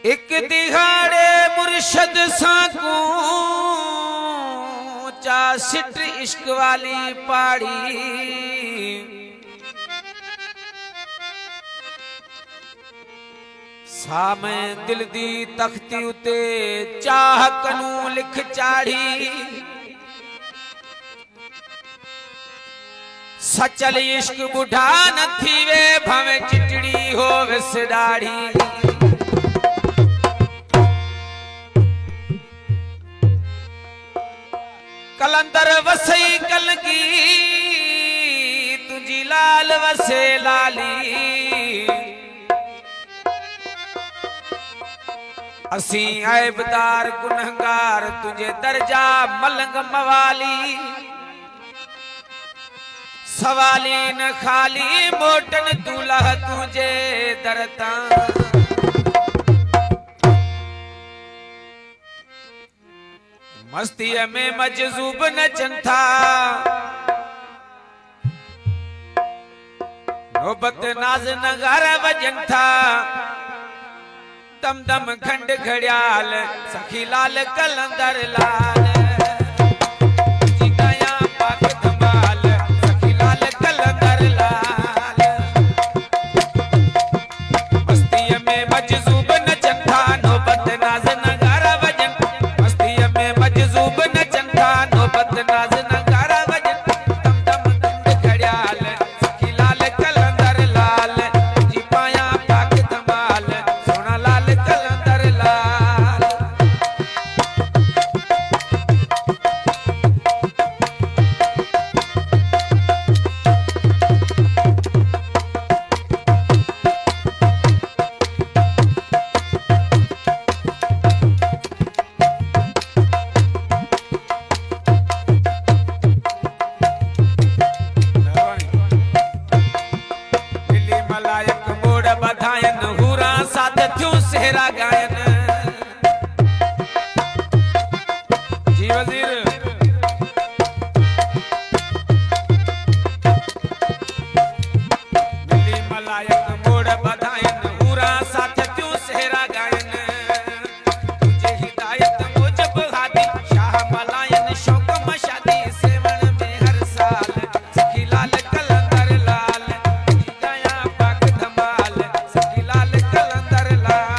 एक दिहाड़े मुर्शद साकू चा सिट इश्क वाली पाड़ी सामे दिल दी तख्ती उते चाह कनू लिख चाड़ी सचल इश्क बुढ़ा न थीवे भवे चिटड़ी हो विसदाड़ी कलंदर वसई कलगी तुझी लाल वसे लाली असी ऐबदार गुनहगार तुझे दर्जा मलंग मवाली सवाली न खाली मोटन दूल्हा तुझे दरता मस्ती में मजजूब नचन था नौबत नाज नगार बजन था दम दम खंड घड़ियाल सखी लाल कलंदर लाल सेहरा गायन जी वजीर मिली मलायक मोड़ बधायन पूरा साथ क्यों सेहरा गायन तुझे हिदायत मुजब हादी शाह मलायन शौक मशादी सेवन में हर साल सखी लाल कलंदर लाल गया पाक धमाल सखी लाल कलंदर लाल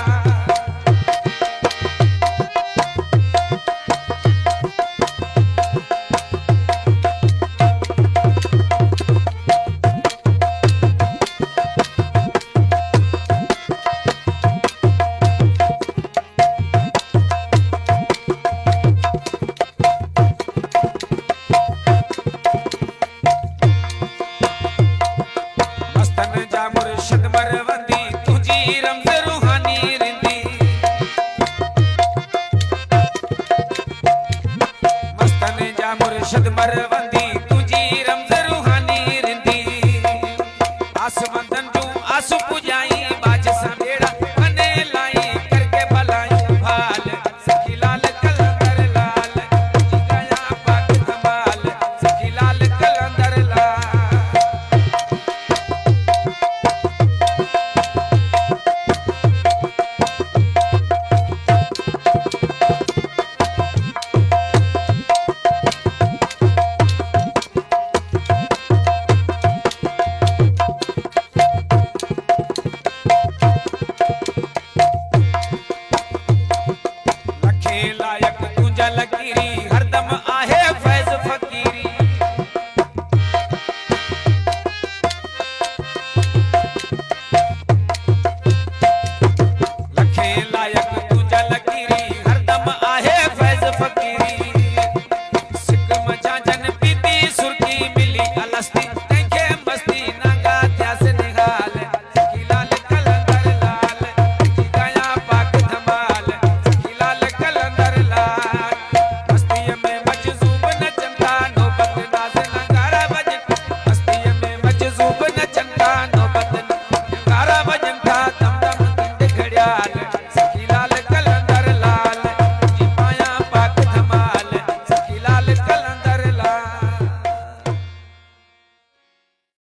मुर्शद मरवंदी तुझी रमज रूहानी रिंदी मस्तन जा मुर्शद मरवंदी तुझी रमज रूहानी रिंदी आस वंदन जो आस पुजाई